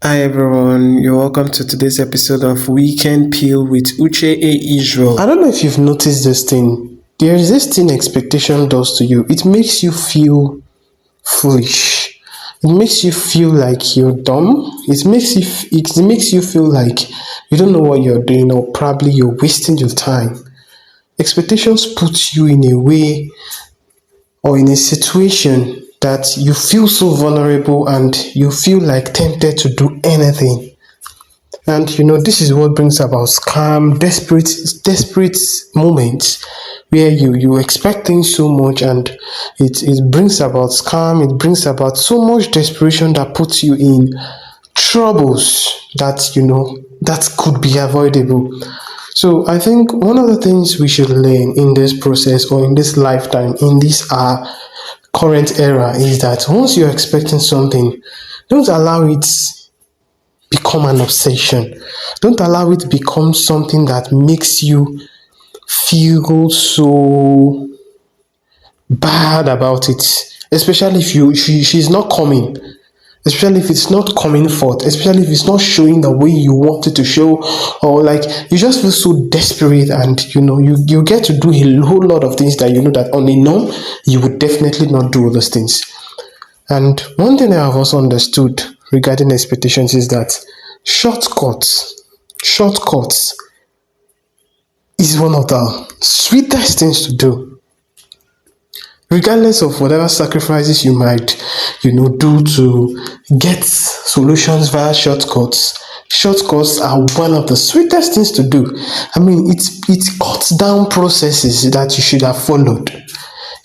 Hi everyone, you're welcome to today's episode of Weekend Peel with Uche A Israel. I don't know if you've noticed this thing. There is this thing expectation does to you. It makes you feel foolish. It makes you feel like you're dumb. It makes you feel like you don't know what you're doing or probably you're wasting your time. Expectations put you in a way or in a situation that you feel so vulnerable and you feel like tempted to do anything. And this is what brings about scam, desperate moments where you expect things so much and it brings about scam, it brings about so much desperation that puts you in troubles that that could be avoidable. So I think one of the things we should learn in this process or in this lifetime, in this current era, is that once you're expecting something, don't allow it become an obsession. Don't allow it to become something that makes you feel so bad about it. Especially if she's not coming. Especially if it's not coming forth. Especially if it's not showing the way you want it to show, or like you just feel so desperate, and you get to do a whole lot of things that you know that on a norm you would definitely not do all those things. And one thing I have also understood regarding expectations is that shortcuts is one of the sweetest things to do, regardless of whatever sacrifices you might, do to get solutions via shortcuts. Shortcuts are one of the sweetest things to do. I mean, it cuts down processes that you should have followed.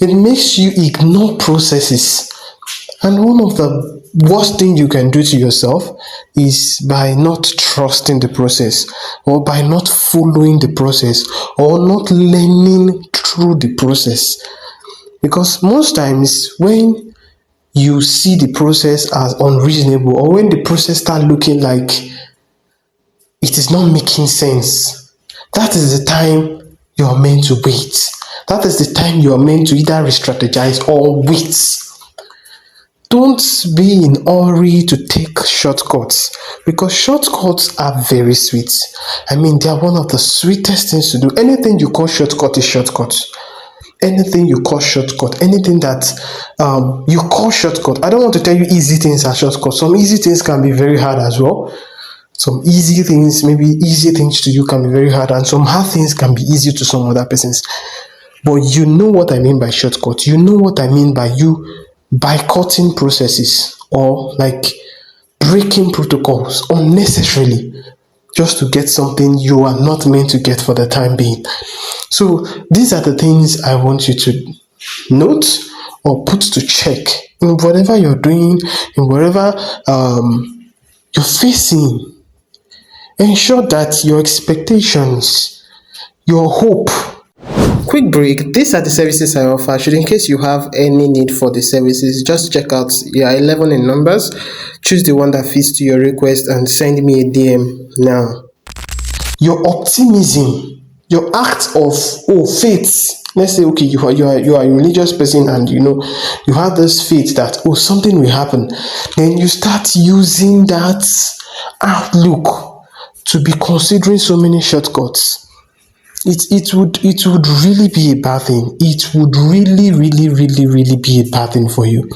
It makes you ignore processes. And one of the worst thing you can do to yourself is by not trusting the process, or by not following the process, or not learning through the process. Because most times when you see the process as unreasonable, or when the process start looking like it is not making sense, that is the time you are meant to wait. That is the time you are meant to either re-strategize or wait. Don't be in a hurry to take shortcuts, because shortcuts are very sweet. I mean, they are one of the sweetest things to do. Anything you call shortcut is shortcut. Anything you call shortcut, anything that you call shortcut. I don't want to tell you easy things are shortcuts. Some easy things can be very hard as well. Some easy things, maybe easy things to you, can be very hard, and some hard things can be easy to some other persons. But you know what I mean by shortcut. You know what I mean by you boycotting processes, or like breaking protocols unnecessarily just to get something you are not meant to get for the time being. So these are the things I want you to note or put to check in whatever you're doing, in whatever you're facing. Ensure that your expectations, your hope. Quick break. These are the services I offer. Should, in case you have any need for the services, just check out. You are 11 in numbers. Choose the one that fits to your request and send me a DM now. Your optimism, your act of faith. Let's say, okay, you are a religious person, and you have this faith that something will happen. Then you start using that outlook to be considering so many shortcuts. It would really be a bad thing. It would really be a bad thing for you.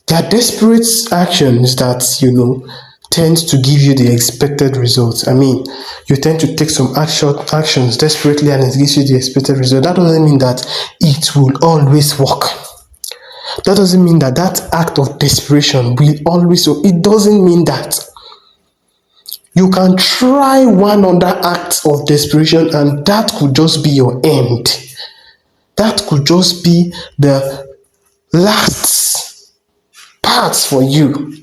There are desperate actions that tend to give you the expected results. I mean, you tend to take some actions desperately and it gives you the expected result. That doesn't mean that it will always work. That doesn't mean that act of desperation will always work. It doesn't mean that. You can try one other act of desperation and that could just be your end. That could just be the last part for you.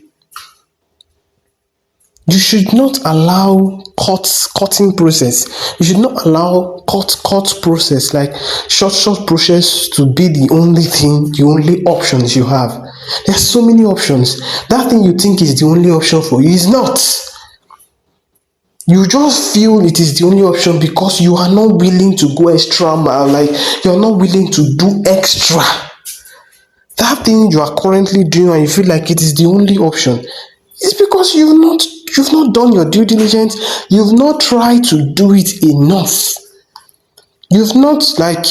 You should not allow cutting process. You should not allow cut process, like short process, to be the only thing, the only options you have. There's so many options. That thing you think is the only option for you is not. You just feel it is the only option because you are not willing to go extra mile, like you're not willing to do extra. That thing you are currently doing and you feel like it is the only option It's because you've not done your due diligence, you've not tried to do it enough. You've not like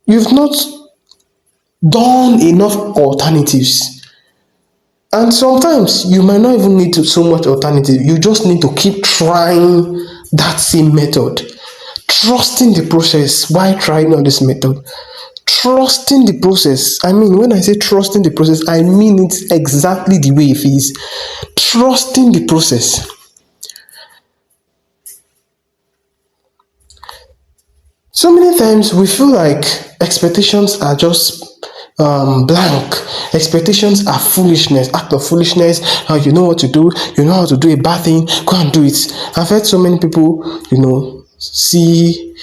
you've not done enough alternatives. And sometimes you might not even need to so much alternative. You just need to keep trying that same method. Trusting the process while trying on this method. Trusting the process. I mean, when I say trusting the process, I mean it exactly the way it is. Trusting the process. So many times we feel like expectations are just blank. Expectations are foolishness, act of foolishness. You know what to do, you know how to do a bad thing, go and do it. I've heard so many people, see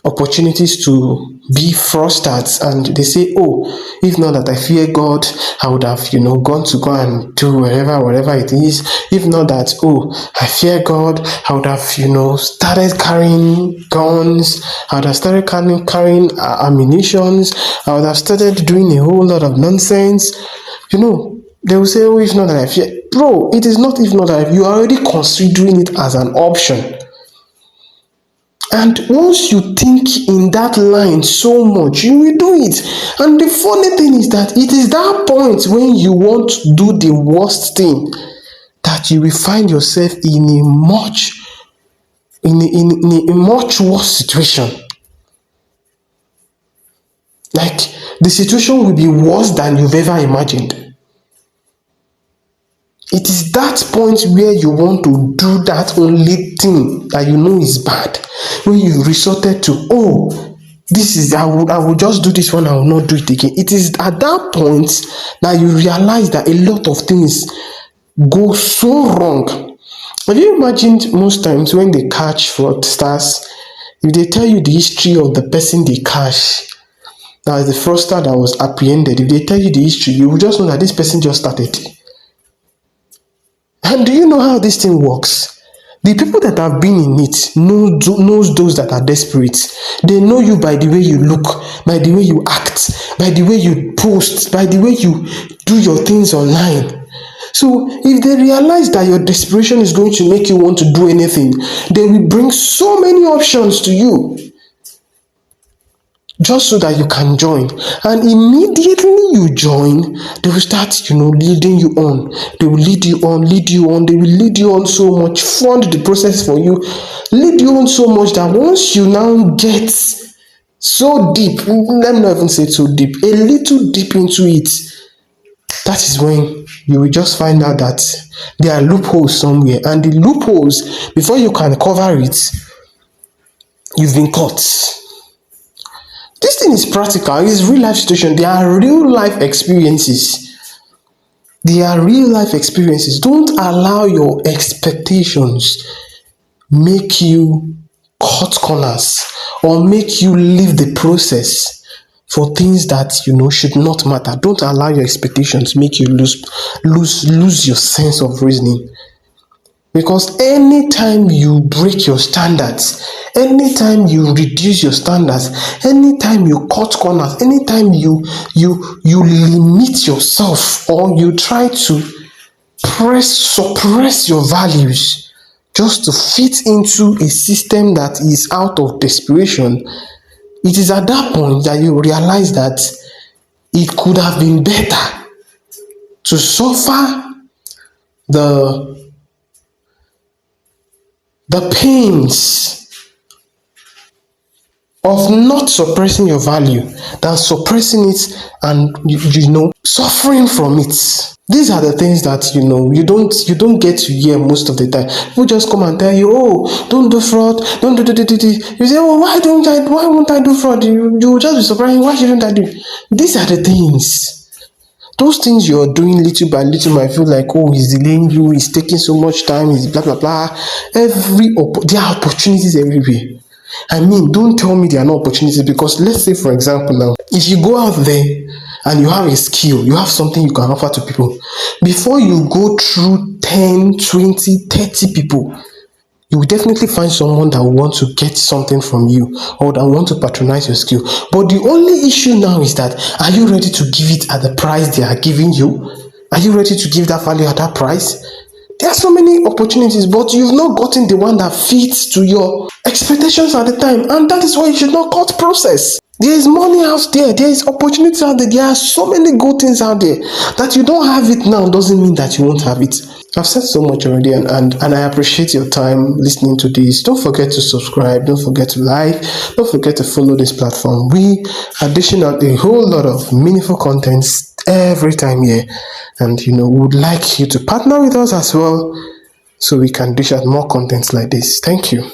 opportunities to be fraudsters, and they say, oh, if not that I fear God, I would have gone to go and do whatever it is. If not that, oh, I fear God, I would have started carrying guns, I would have started carrying ammunitions, I would have started doing a whole lot of nonsense. They will say, oh, if not that I fear. Bro, it is not if not that you are already considering it as an option. And once you think in that line so much, you will do it. And the funny thing is that it is that point when you want to do the worst thing that you will find yourself in a much worse situation. Like the situation will be worse than you've ever imagined. It is that point where you want to do that only thing that you know is bad. When you resorted to, oh, this is I will just do this one, I will not do it again. It is at that point that you realize that a lot of things go so wrong. Have you imagined most times when they catch fraudsters, if they tell you the history of the person they catch, that is the fraudster that was apprehended, if they tell you the history, you will just know that this person just started. And do you know how this thing works? The people that have been in it knows those that are desperate. They know you by the way you look, by the way you act, by the way you post, by the way you do your things online. So if they realize that your desperation is going to make you want to do anything, they will bring so many options to you, just so that you can join. And immediately you join, they will start leading you on. They will lead you on. They will lead you on so much, fund the process for you, lead you on so much that once you now get so deep, let me not even say so deep, a little deep into it, that is when you will just find out that there are loopholes somewhere, and the loopholes, before you can cover it, you've been caught. This thing is practical, it's real life situation. They are real life experiences. Don't allow your expectations make you cut corners or make you leave the process for things that should not matter. Don't allow your expectations make you lose your sense of reasoning. Because anytime you break your standards, anytime you reduce your standards, anytime you cut corners, anytime you limit yourself, or you try to suppress your values just to fit into a system that is out of desperation, it is at that point that you realize that it could have been better to suffer the pains of not suppressing your value than suppressing it and suffering from it. These are the things that you don't get to hear most of the time. People just come and tell you, oh, don't do fraud, don't do. You say, oh, why won't I do fraud? You will just be surprised. Why shouldn't I do? These are the things. Those things you're doing little by little might feel like, oh, he's delaying you, he's taking so much time, he's blah blah blah. There are opportunities everywhere. I mean, don't tell me there are no opportunities, because let's say, for example, now, if you go out there and you have a skill, you have something you can offer to people, before you go through 10, 20, 30 people, you will definitely find someone that will want to get something from you, or that want to patronize your skill. But the only issue now is that, are you ready to give it at the price they are giving you? Are Are you ready to give that value at that price? There are so many opportunities, but you've not gotten the one that fits to your expectations at the time, and that is why you should not cut process. There is money out there, there is opportunity out there, there are so many good things out there. That you don't have it now doesn't mean that you won't have it. I've said so much already, and I appreciate your time listening to this. Don't forget to subscribe, don't forget to like, don't forget to follow this platform. We are dishing out a whole lot of meaningful contents every time here, and we would like you to partner with us as well so we can dish out more contents like this. Thank you.